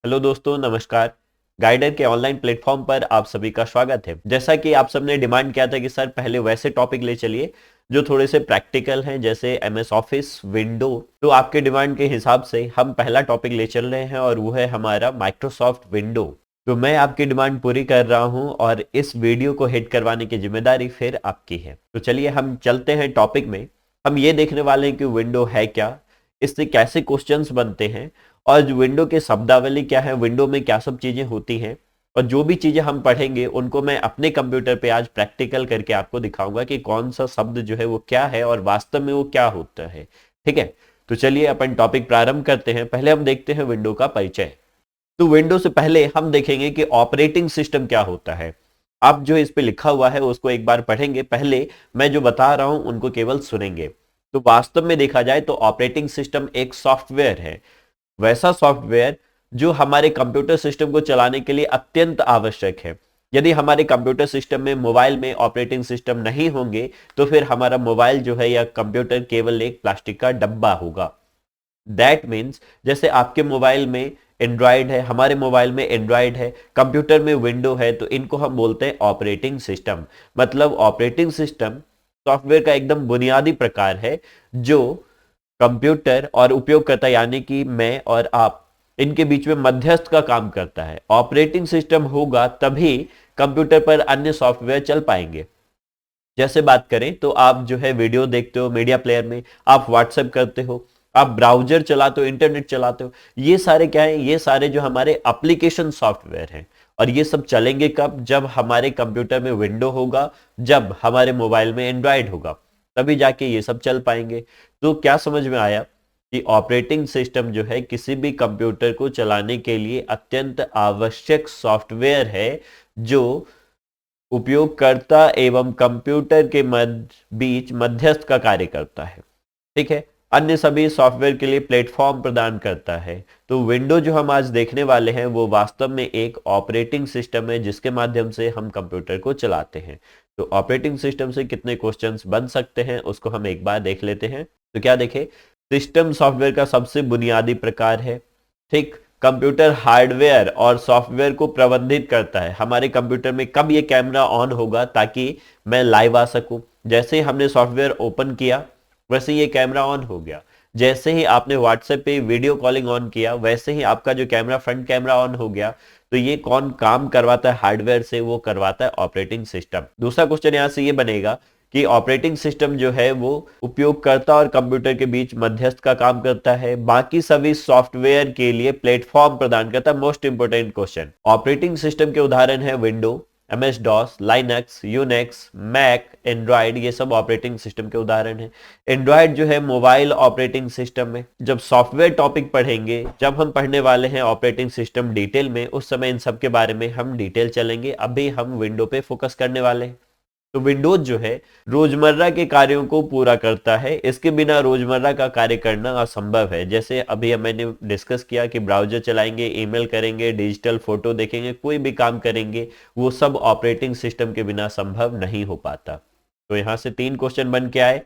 Hello दोस्तों, नमस्कार। Guider के ऑनलाइन प्लेटफॉर्म पर आप सभी का स्वागत है। जैसा कि आप सबने डिमांड किया था कि सर पहले वैसे टॉपिक ले चलिए जो थोड़े से प्रैक्टिकल हैं, जैसे एमएस ऑफिस, विंडो। तो आपके डिमांड के हिसाब से हम पहला टॉपिक ले चल रहे हैं और वो है हमारा माइक्रोसॉफ्ट विंडो। तो मैं आपकी डिमांड पूरी कर रहा हूं और इस वीडियो को हिट करवाने की जिम्मेदारी फिर आपकी है। तो चलिए हम चलते हैं टॉपिक में। हम ये देखने वाले हैं कि विंडो है क्या, इससे कैसे क्वेश्चंस बनते हैं, और जो विंडो के शब्दावली क्या है, विंडो में क्या सब चीजें होती हैं, और जो भी चीजें हम पढ़ेंगे उनको मैं अपने कंप्यूटर पे आज प्रैक्टिकल करके आपको दिखाऊंगा कि कौन सा शब्द जो है वो क्या है और वास्तव में वो क्या होता है। ठीक है, तो चलिए अपन टॉपिक प्रारंभ करते हैं। पहले हम देखते हैं विंडो का परिचय। तो विंडो से पहले हम देखेंगे कि ऑपरेटिंग सिस्टम क्या होता है। आप जो इस पे लिखा हुआ है उसको एक बार पढ़ेंगे, पहले मैं जो बता रहा हूं उनको केवल सुनेंगे। तो वास्तव में देखा जाए तो ऑपरेटिंग सिस्टम एक सॉफ्टवेयर है, वैसा सॉफ्टवेयर जो हमारे कंप्यूटर सिस्टम को चलाने के लिए अत्यंत आवश्यक है। यदि हमारे कंप्यूटर सिस्टम में, मोबाइल में ऑपरेटिंग सिस्टम नहीं होंगे तो फिर हमारा मोबाइल जो है या कंप्यूटर केवल एक प्लास्टिक का डब्बा होगा। दैट मीन्स जैसे आपके मोबाइल में एंड्रॉयड है, हमारे मोबाइल में एंड्रॉयड है, कंप्यूटर में विंडो है, तो इनको हम बोलते हैं ऑपरेटिंग सिस्टम। मतलब ऑपरेटिंग सिस्टम सॉफ्टवेयर का एकदम बुनियादी प्रकार है जो कंप्यूटर और उपयोगकर्ता यानी कि मैं और आप, इनके बीच में मध्यस्थ का काम करता है। ऑपरेटिंग सिस्टम होगा तभी कंप्यूटर पर अन्य सॉफ्टवेयर चल पाएंगे। जैसे बात करें तो आप जो है वीडियो देखते हो मीडिया प्लेयर में, आप व्हाट्सएप करते हो, आप ब्राउजर चलाते हो, इंटरनेट चलाते हो, ये सारे क्या है, ये सारे जो हमारे एप्लीकेशन सॉफ्टवेयर हैं। और ये सब चलेंगे कब? जब हमारे कंप्यूटर में विंडो होगा, जब हमारे मोबाइल में एंड्रॉयड होगा, तभी जाके ये सब चल पाएंगे। तो क्या समझ में आया कि ऑपरेटिंग सिस्टम जो है किसी भी कंप्यूटर को चलाने के लिए अत्यंत आवश्यक सॉफ्टवेयर है जो उपयोगकर्ता एवं कंप्यूटर के बीच मध्यस्थ का कार्य करता है। ठीक है, अन्य सभी सॉफ्टवेयर के लिए प्लेटफॉर्म प्रदान करता है। तो विंडो जो हम आज देखने वाले हैं वो वास्तव में एक ऑपरेटिंग सिस्टम है जिसके माध्यम से हम कंप्यूटर को चलाते हैं। तो ऑपरेटिंग सिस्टम से कितने क्वेश्चंस बन सकते हैं उसको हम एक बार देख लेते हैं। तो क्या देखें, सिस्टम सॉफ्टवेयर का सबसे बुनियादी प्रकार है। ठीक, कंप्यूटर हार्डवेयर और सॉफ्टवेयर को प्रबंधित करता है। हमारे कंप्यूटर में कब ये कैमरा ऑन होगा ताकि मैं लाइव आ सकूं। जैसे ही हमने सॉफ्टवेयर ओपन किया वैसे ये कैमरा ऑन हो गया। जैसे ही आपने व्हाट्सएप पे वीडियो कॉलिंग ऑन किया वैसे ही आपका जो कैमरा, फ्रंट कैमरा ऑन हो गया। तो ये कौन काम करवाता है हार्डवेयर से? वो करवाता है ऑपरेटिंग सिस्टम। दूसरा क्वेश्चन यहां से ये बनेगा कि ऑपरेटिंग सिस्टम जो है वो उपयोगकर्ता और कंप्यूटर के बीच मध्यस्थ का काम करता है, बाकी सभी सॉफ्टवेयर के लिए प्लेटफॉर्म प्रदान करता है। Most important question, operating system के उदाहरण है window, MS DOS, Linux, Unix, Mac, Android, ये सब ऑपरेटिंग सिस्टम के उदाहरण है। एंड्रॉयड जो है मोबाइल ऑपरेटिंग सिस्टम में। जब सॉफ्टवेयर टॉपिक पढ़ेंगे, जब हम पढ़ने वाले हैं ऑपरेटिंग सिस्टम डिटेल में, उस समय इन सब के बारे में हम डिटेल चलेंगे। अभी हम विंडो पे फोकस करने वाले हैं। तो विंडोज जो है रोजमर्रा के कार्यों को पूरा करता है, इसके बिना रोजमर्रा का कार्य करना असंभव है। जैसे अभी मैंने डिस्कस किया कि ब्राउजर चलाएंगे, ईमेल करेंगे, डिजिटल फोटो देखेंगे, कोई भी काम करेंगे, वो सब ऑपरेटिंग सिस्टम के बिना संभव नहीं हो पाता। तो यहां से 3 क्वेश्चन बन के आए।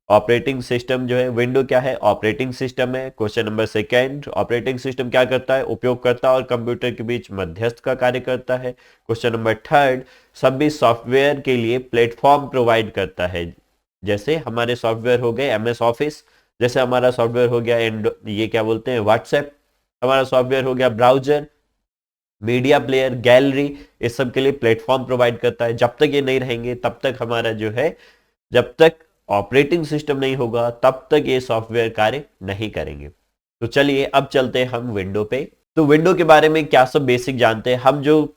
ऑपरेटिंग सिस्टम जो है, विंडो क्या है? ऑपरेटिंग सिस्टम है। Question number second, operating system क्या करता है? उपयोगकर्ता और कंप्यूटर के बीच मध्यस्थ का कार्य करता है। क्वेश्चन नंबर थर्ड, सभी सॉफ्टवेयर के लिए प्लेटफॉर्म प्रोवाइड करता है। जैसे हमारे सॉफ्टवेयर हो गए एमएस ऑफिस, जैसे हमारा सॉफ्टवेयर हो गया ये क्या बोलते हैं, व्हाट्सएप, हमारा सॉफ्टवेयर हो गया ब्राउजर, मीडिया प्लेयर, गैलरी, इस सब के लिए प्लेटफॉर्म प्रोवाइड करता है। जब तक ये नहीं रहेंगे तब तक हमारा जो है, जब तक ऑपरेटिंग सिस्टम नहीं होगा तब तक ये सॉफ्टवेयर कार्य नहीं करेंगे। तो चलिए अब चलते हैं हम विंडो पे। तो विंडो के बारे में क्या सब बेसिक जानते हैं। हम जो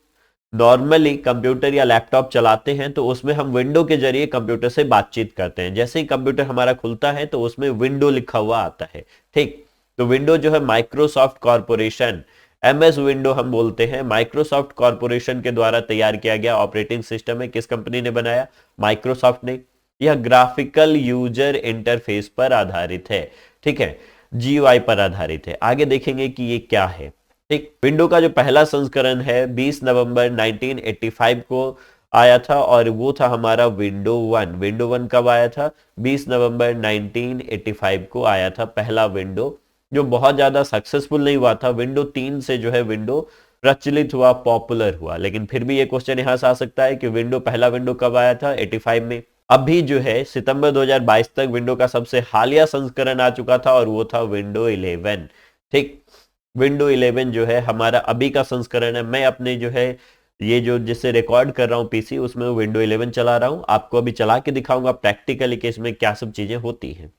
नॉर्मली कंप्यूटर या लैपटॉप चलाते हैं तो उसमें हम विंडो के जरिए कंप्यूटर से बातचीत करते हैं। जैसे ही कंप्यूटर हमारा खुलता है तो उसमें विंडो लिखा हुआ आता है। ठीक, तो विंडो जो है माइक्रोसॉफ्ट कॉरपोरेशन, एमएस विंडो हम बोलते हैं, माइक्रोसॉफ्ट कॉरपोरेशन के द्वारा तैयार किया गया ऑपरेटिंग सिस्टम है। किस कंपनी ने बनाया? माइक्रोसॉफ्ट ने। यह ग्राफिकल यूजर इंटरफेस पर आधारित है। ठीक है, जीयूआई पर आधारित है। आगे देखेंगे कि ये क्या है। ठीक, विंडो का जो पहला संस्करण है 20 नवंबर 1985 को आया था और वो था हमारा विंडो 1। विंडो 1 कब आया था? 20 नवंबर 1985 को आया था पहला विंडो, जो बहुत ज्यादा सक्सेसफुल नहीं हुआ था। विंडो 3 से जो है विंडो प्रचलित हुआ, पॉपुलर हुआ। लेकिन फिर भी ये क्वेश्चन यहां से आ सकता है कि पहला विंडो कब आया था? 85 में। अभी जो है सितंबर 2022 तक विंडो का सबसे हालिया संस्करण आ चुका था और वो था विंडो 11। ठीक, विंडो 11 जो है हमारा अभी का संस्करण है। मैं अपने जो है ये जो जिससे रिकॉर्ड कर रहा हूँ पीसी, उसमें विंडो 11 चला रहा हूँ। आपको अभी चला के दिखाऊंगा प्रैक्टिकली कि इसमें क्या सब चीजें होती हैं।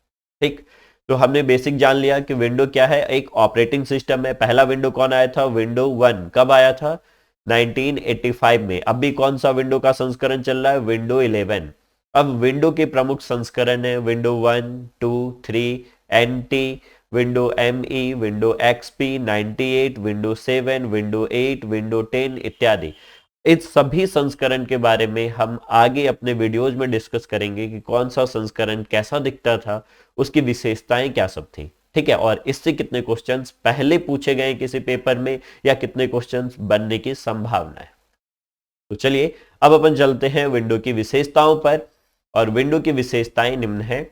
ठीक, तो हमने बेसिक जान लिया कि विंडो क्या है, एक ऑपरेटिंग सिस्टम है। पहला विंडो कौन आया था? विंडो 1 कब आया था? 1985 में। अभी कौन सा विंडो का संस्करण चल रहा है? विंडो 11। अब विंडो के प्रमुख संस्करण है window 1, 2, 3, NT, window ME, window XP, 98, window 7, window 8, window 10 इत्यादि। इस सभी संस्करण के बारे में हम आगे अपने वीडियोज में डिस्कस करेंगे कि कौन सा संस्करण कैसा दिखता था, उसकी विशेषताएं क्या सब थी। ठीक है, और इससे कितने क्वेश्चंस पहले पूछे गए किसी पेपर में या कितने क्वेश्चंस बनने की संभावना है। तो चलिए अब अपन चलते हैं विंडो की विशेषताओं पर। और विंडो की विशेषताएं निम्न है।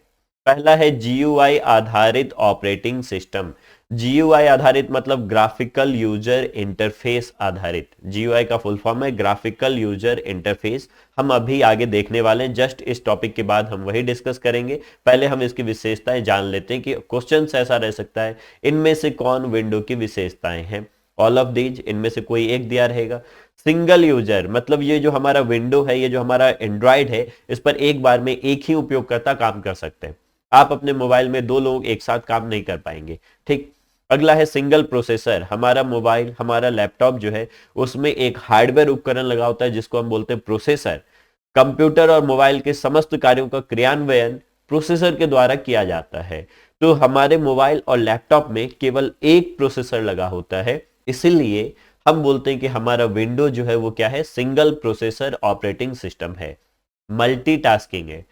पहला है जीयूआई आधारित ऑपरेटिंग सिस्टम। जीयूआई आधारित मतलब ग्राफिकल यूजर इंटरफेस आधारित। जीयूआई का फुल फॉर्म है ग्राफिकल यूजर इंटरफेस। हम अभी आगे देखने वाले हैं, जस्ट इस टॉपिक के बाद हम वही डिस्कस करेंगे। पहले हम इसकी विशेषताएं जान लेते हैं कि क्वेश्चन ऐसा रह सकता है इनमें से कौन विंडो की विशेषताएं हैं। ऑल ऑफ दीज, इनमें से कोई एक दिया रहेगा। सिंगल यूजर मतलब ये जो हमारा विंडो है, ये जो हमारा एंड्रॉइड है, इस पर एक बार में एक ही उपयोगकर्ता काम कर सकते हैं। आप अपने मोबाइल में दो लोग एक साथ काम नहीं कर पाएंगे। ठीक, अगला है सिंगल प्रोसेसर। हमारा मोबाइल, हमारा लैपटॉप जो है उसमें एक हार्डवेयर उपकरण लगा होता है जिसको हम बोलते हैं प्रोसेसर। कंप्यूटर और मोबाइल के समस्त कार्यों का क्रियान्वयन प्रोसेसर के द्वारा किया जाता है। तो हमारे मोबाइल और लैपटॉप में केवल एक प्रोसेसर लगा होता है, इसीलिए हम बोलते हैं कि हमारा विंडो जो है वो क्या है? सिंगल प्रोसेसर ऑपरेटिंग सिस्टम है। मल्टीटास्किंग है।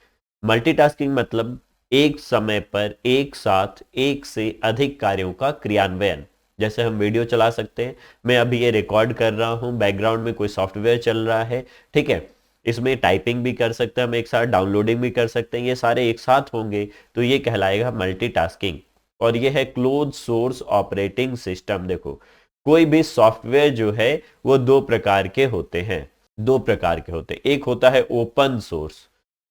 मल्टीटास्किंग मतलब एक समय पर एक साथ एक से अधिक कार्यों का क्रियान्वयन। जैसे हम वीडियो चला सकते हैं, मैं अभी ये रिकॉर्ड कर रहा हूं, बैकग्राउंड में कोई सॉफ्टवेयर चल रहा है। ठीक है, इसमें टाइपिंग भी कर सकते हैं हम एक साथ, डाउनलोडिंग भी कर सकते हैं, ये सारे एक साथ होंगे तो ये कहलाएगा मल्टीटास्किंग। और ये है क्लोज सोर्स ऑपरेटिंग सिस्टम। देखो, कोई भी सॉफ्टवेयर जो है वो दो प्रकार के होते हैं। दो प्रकार के होते हैं, एक होता है ओपन सोर्स,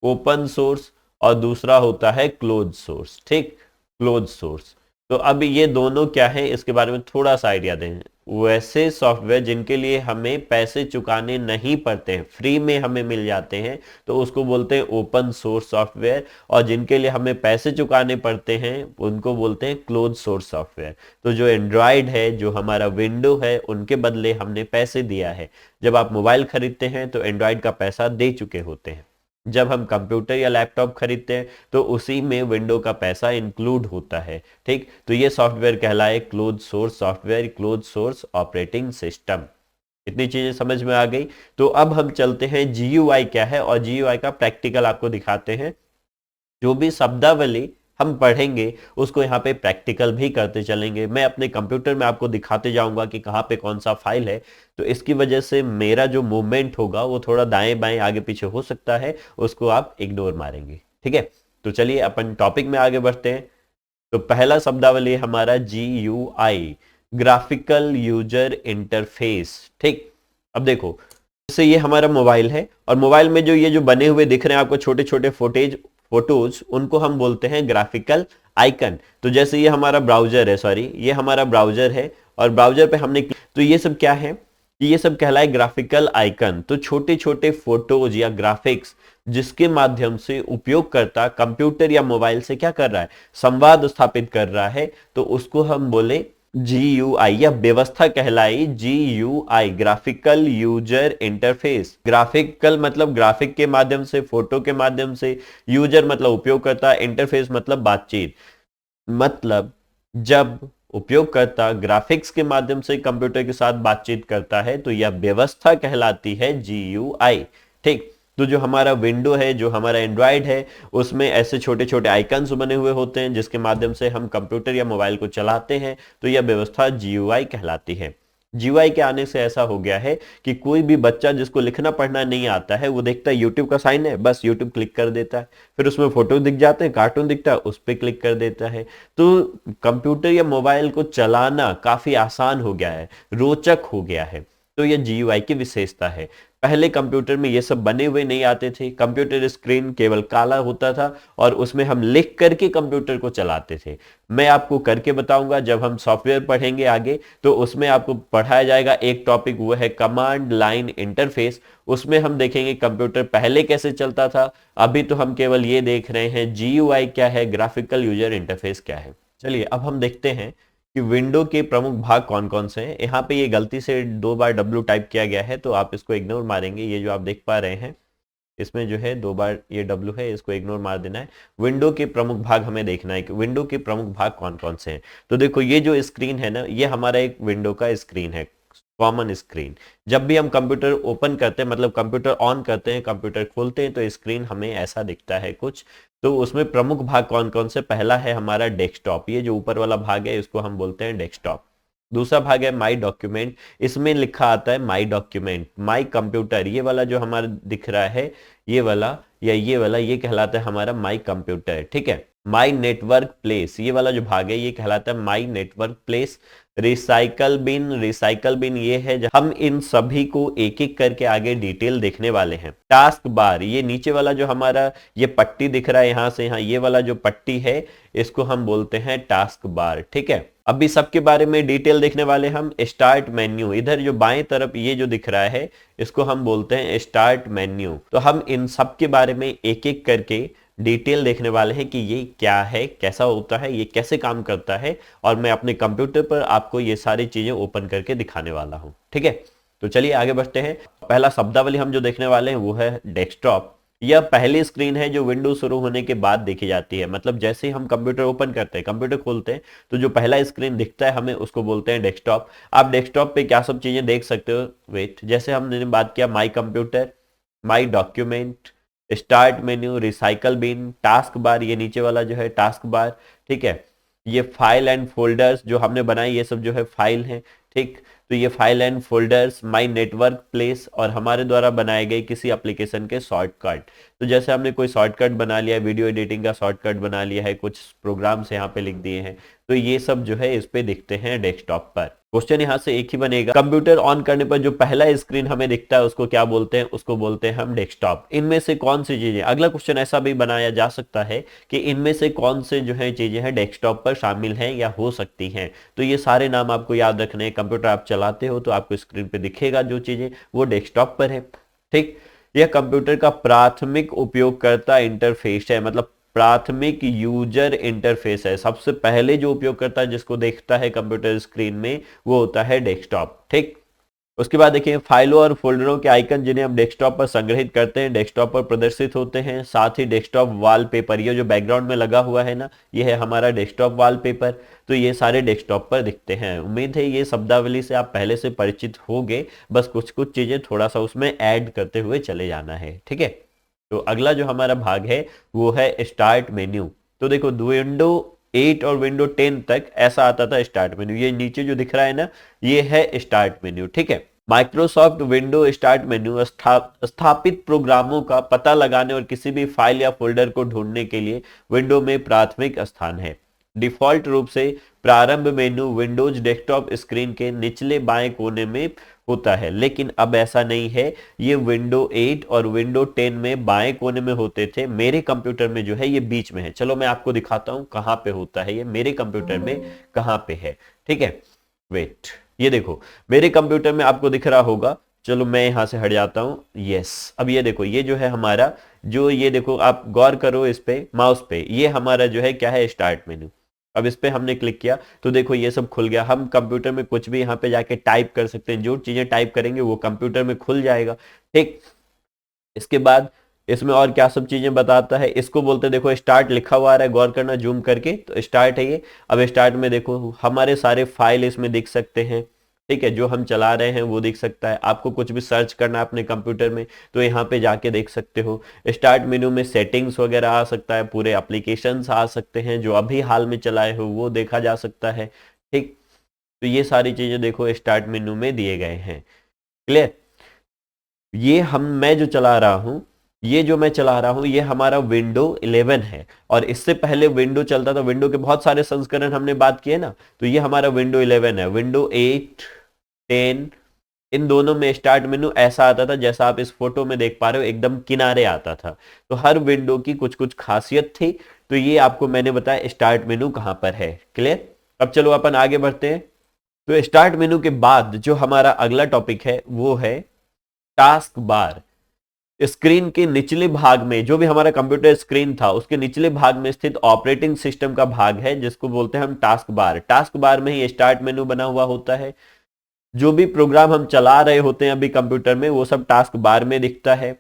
ओपन सोर्स, और दूसरा होता है क्लोज सोर्स। ठीक, क्लोज सोर्स। तो अब ये दोनों क्या है इसके बारे में थोड़ा सा आइडिया दें। वैसे सॉफ्टवेयर जिनके लिए हमें पैसे चुकाने नहीं पड़ते हैं, फ्री में हमें मिल जाते हैं, तो उसको बोलते हैं ओपन सोर्स सॉफ्टवेयर। और जिनके लिए हमें पैसे चुकाने पड़ते हैं उनको बोलते हैं क्लोज सोर्स सॉफ्टवेयर। तो जो एंड्रॉयड है, जो हमारा विंडो है, उनके बदले हमने पैसे दिया है। जब आप मोबाइल खरीदते हैं तो एंड्रॉयड का पैसा दे चुके होते हैं। जब हम कंप्यूटर या लैपटॉप खरीदते हैं तो उसी में विंडो का पैसा इंक्लूड होता है। ठीक, तो ये सॉफ्टवेयर कहलाए close source software, close source operating system. इतनी चीजें समझ में आ गई। तो अब हम चलते हैं जीयूआई क्या है और जीयूआई का प्रैक्टिकल आपको दिखाते हैं। जो भी शब्दावली हम पढ़ेंगे उसको यहाँ पे प्रैक्टिकल भी करते चलेंगे। मैं अपने कंप्यूटर में आपको दिखाते जाऊंगा कि कहाँ पे कौन सा फाइल है, तो इसकी वजह से मेरा जो मूवमेंट होगा वो थोड़ा दाएं बाएं आगे पीछे हो सकता है, उसको आप इग्नोर मारेंगे। ठीक है, तो चलिए अपन टॉपिक में आगे बढ़ते हैं। तो पहला शब्दावली है हमारा GUI, ग्राफिकल यूजर इंटरफेस। ठीक, अब देखो, जैसे ये हमारा मोबाइल है और मोबाइल में जो ये जो बने हुए दिख रहे हैं आपको छोटे छोटे फोटोज, उनको हम बोलते हैं ग्राफिकल आइकन। तो जैसे ये हमारा ब्राउजर है, सॉरी ये हमारा ब्राउजर है और ब्राउजर पे हमने, तो ये सब क्या है? ये सब कहलाए ग्राफिकल आइकन। तो छोटे छोटे फोटोज या ग्राफिक्स जिसके माध्यम से उपयोगकर्ता कंप्यूटर या मोबाइल से क्या कर रहा है? संवाद स्थापित कर रहा है, तो उसको हम बोले GUI या व्यवस्था कहलाई GUI, graphical user interface. Graphical मतलब ग्राफिक के माध्यम से, फोटो के माध्यम से, यूजर मतलब उपयोगकर्ता, इंटरफेस मतलब बातचीत। मतलब जब उपयोगकर्ता ग्राफिक्स के माध्यम से कंप्यूटर के साथ बातचीत करता है तो यह व्यवस्था कहलाती है GUI। ठीक, तो जो हमारा विंडो है, जो हमारा एंड्रॉयड है, उसमें ऐसे छोटे छोटे आइकन्स बने हुए होते हैं जिसके माध्यम से हम कंप्यूटर या मोबाइल को चलाते हैं, तो यह व्यवस्था GUI कहलाती है। जीयूआई के आने से ऐसा हो गया है कि कोई भी बच्चा जिसको लिखना पढ़ना नहीं आता है वो देखता है यूट्यूब का साइन है, बस यूट्यूब क्लिक कर देता है, फिर उसमें फोटो दिख जाते हैं, कार्टून दिखता है, उस पर क्लिक कर देता है। तो कंप्यूटर या मोबाइल को चलाना काफी आसान हो गया है, रोचक हो गया है। तो यह जीयूआई की विशेषता है। पहले कंप्यूटर में ये सब बने हुए नहीं आते थे, कंप्यूटर स्क्रीन केवल काला होता था और उसमें हम लिख करके कंप्यूटर को चलाते थे। मैं आपको करके बताऊंगा जब हम सॉफ्टवेयर पढ़ेंगे आगे, तो उसमें आपको पढ़ाया जाएगा एक टॉपिक, वो है कमांड लाइन इंटरफेस। उसमें हम देखेंगे कंप्यूटर पहले कैसे चलता था। अभी तो हम केवल ये देख रहे हैं जीयूआई क्या है, ग्राफिकल यूजर इंटरफेस क्या है। चलिए अब हम देखते हैं कि विंडो के प्रमुख भाग कौन कौन से हैं। यहाँ पे ये गलती से 2 बार W टाइप किया गया है, तो आप इसको इग्नोर मारेंगे। ये जो आप देख पा रहे हैं इसमें जो है 2 बार ये W है, इसको इग्नोर मार देना है। विंडो के प्रमुख भाग हमें देखना है कि विंडो के प्रमुख भाग कौन कौन से हैं। तो देखो ये जो स्क्रीन है ना, ये हमारा एक विंडो का स्क्रीन है, कॉमन स्क्रीन। जब भी हम कंप्यूटर ओपन करते हैं, मतलब कंप्यूटर ऑन करते हैं, कंप्यूटर खोलते हैं, तो स्क्रीन हमें ऐसा दिखता है कुछ। तो उसमें प्रमुख भाग कौन कौन से, पहला है हमारा डेस्कटॉप, ये जो ऊपर वाला भाग है इसको हम बोलते हैं डेस्कटॉप। दूसरा भाग है माई डॉक्यूमेंट, इसमें लिखा आता है माई डॉक्यूमेंट। माई कंप्यूटर, ये वाला जो हमारा दिख रहा है, ये वाला या ये वाला, ये कहलाता है हमारा माई कंप्यूटर, ठीक है। माई नेटवर्क प्लेस, ये वाला जो भाग है ये कहलाता है my network place. Recycle bin, recycle bin ये है, हम इन सभी को एक एक करके आगे डिटेल देखने वाले हैं। टास्क बार, ये नीचे वाला जो हमारा ये पट्टी दिख रहा है यहां से यहाँ, ये वाला जो पट्टी है इसको हम बोलते हैं टास्क बार, ठीक है। अभी सबके बारे में डिटेल देखने वाले हम। स्टार्ट मेन्यू, इधर जो बाएं तरफ ये जो दिख रहा है इसको हम बोलते हैं स्टार्ट मेन्यू। तो हम इन सब के बारे में एक एक करके डिटेल देखने वाले हैं कि ये क्या है, कैसा होता है, ये कैसे काम करता है, और मैं अपने कंप्यूटर पर आपको ये सारी चीजें ओपन करके दिखाने वाला हूं, ठीक है। तो चलिए आगे बढ़ते हैं। पहला शब्दावली हम जो देखने वाले हैं वो है डेस्कटॉप। यह पहली स्क्रीन है जो विंडो शुरू होने के बाद देखी जाती है। मतलब जैसे ही हम कंप्यूटर ओपन करते हैं, कंप्यूटर खोलते हैं, तो जो पहला स्क्रीन दिखता है हमें उसको बोलते हैं डेस्कटॉप। आप डेस्कटॉप पे क्या सब चीजें देख सकते हो, वेट, जैसे हमने बात किया my computer, my document, start menu, recycle bin, task bar, ये नीचे वाला जो है टास्क बार, ठीक है। ये फाइल एंड फोल्डर्स जो हमने बनाई, ये सब जो है फाइल हैं, ठीक। तो ये file and folders, my network place, और हमारे द्वारा बनाए गए किसी एप्लीकेशन के शॉर्टकट। तो जैसे हमने कोई शॉर्टकट बना लिया, वीडियो एडिटिंग का शॉर्टकट बना लिया है, कुछ प्रोग्राम्स यहाँ पे लिख दिए हैं, तो ये सब जो है इस पे दिखते हैं डेस्कटॉप पर। क्वेश्चन यहाँ से एक ही बनेगा, कंप्यूटर ऑन करने पर जो पहला स्क्रीन हमें दिखता है उसको क्या बोलते हैं, उसको बोलते हैं हम डेस्कटॉप। इनमें से कौन सी चीजें, अगला क्वेश्चन ऐसा भी बनाया जा सकता है कि इनमें से कौन से जो है चीजें हैं डेस्कटॉप पर शामिल हैं या हो सकती हैं। तो ये सारे नाम आपको याद रखने हैं। कंप्यूटर आप चलाते हो तो आपको स्क्रीन पे दिखेगा जो चीजें, वो डेस्कटॉप पर है, ठीक। यह कंप्यूटर का प्राथमिक उपयोगकर्ता इंटरफेस है, मतलब प्राथमिक यूजर इंटरफेस है। सबसे पहले जो उपयोगकर्ता जिसको देखता है कंप्यूटर स्क्रीन में वो होता है डेस्कटॉप, ठीक। उसके बाद देखिए फाइलों और फोल्डरों के आइकन जिन्हें हम डेस्कटॉप पर संग्रहित करते हैं डेस्कटॉप पर प्रदर्शित होते हैं। साथ ही डेस्कटॉप वॉलपेपर, ये जो बैकग्राउंड में लगा हुआ है ना, ये है हमारा डेस्कटॉप वॉलपेपर। तो ये सारे डेस्कटॉप पर दिखते हैं। उम्मीद है ये शब्दावली से आप पहले से परिचित होंगे, बस कुछ कुछ चीजें थोड़ा सा उसमें ऐड करते हुए चले जाना है, ठीक है। तो अगला जो हमारा भाग है वो है स्टार्ट मेन्यू। तो देखो विंडो 8 और विंडो 10 तक ऐसा आता था स्टार्ट मेन्यू। ये नीचे जो दिख रहा है ना, ये है स्टार्ट मेन्यू, ठीक है। माइक्रोसॉफ्ट विंडो स्टार्ट मेन्यू स्थापित प्रोग्रामों का पता लगाने और किसी भी फाइल या फोल्डर को ढूंढने के लिए विंडो में प्राथमिक स्थान है। डिफॉल्ट रूप से प्रारंभ मेनू विंडोज डेस्कटॉप स्क्रीन के निचले बाएं कोने में होता है, लेकिन अब ऐसा नहीं है। ये विंडो 8 और विंडो 10 में बाएं कोने में होते थे, मेरे कंप्यूटर में जो है ये बीच में है। चलो मैं आपको दिखाता हूं कहां पे होता है ये, मेरे कंप्यूटर में कहां पे है, ठीक है। वेट, ये देखो मेरे कंप्यूटर में आपको दिख रहा होगा। चलो मैं यहां से हट जाता हूं, यस। अब ये देखो ये जो है हमारा, जो ये देखो आप गौर करो इस पे, माउस पे, ये हमारा जो है क्या है, स्टार्ट मेनू। अब इस पे हमने क्लिक किया तो देखो ये सब खुल गया। हम कंप्यूटर में कुछ भी यहाँ पे जाके टाइप कर सकते हैं, जो चीजें टाइप करेंगे वो कंप्यूटर में खुल जाएगा, ठीक। इसके बाद इसमें और क्या सब चीजें बताता है, इसको बोलते हैं, देखो स्टार्ट लिखा हुआ आ रहा है, गौर करना जूम करके, तो स्टार्ट है ये। अब स्टार्ट में देखो हमारे सारे फाइल इसमें दिख सकते हैं, ठीक है। जो हम चला रहे हैं वो दिख सकता है। आपको कुछ भी सर्च करना है अपने कंप्यूटर में तो यहाँ पे जाके देख सकते हो। स्टार्ट मेनू में सेटिंग्स वगैरह आ सकता है, पूरे एप्लीकेशंस आ सकते हैं जो अभी हाल में चलाए हो वो देखा जा सकता है, ठीक। तो ये सारी चीजें देखो स्टार्ट मेनू में दिए गए हैं। क्लियर? ये मैं जो चला रहा हूं, ये जो मैं चला रहा हूं, ये हमारा विंडो 11 है। और इससे पहले विंडो चलता था, विंडो के बहुत सारे संस्करण हमने बात किए ना, तो ये हमारा विंडो 11 है। विंडो 8, 10, इन दोनों में स्टार्ट मेनू ऐसा आता था जैसा आप इस फोटो में देख पा रहे हो, एकदम किनारे आता था। तो हर विंडो की कुछ कुछ खासियत थी। तो ये आपको मैंने बताया स्टार्ट मेनू कहां पर है। क्लियर? अब चलो अपन आगे बढ़ते हैं। तो स्टार्ट मेनू के बाद जो हमारा अगला टॉपिक है वो है टास्क बार। स्क्रीन के निचले भाग में, जो भी हमारा कंप्यूटर स्क्रीन था उसके निचले भाग में स्थित ऑपरेटिंग सिस्टम का भाग है, जिसको बोलते हैं हम टास्क बार। टास्क बार में ही स्टार्ट मेनू बना हुआ होता है। जो भी प्रोग्राम हम चला रहे होते हैं अभी कंप्यूटर में, वो सब टास्क बार में दिखता है।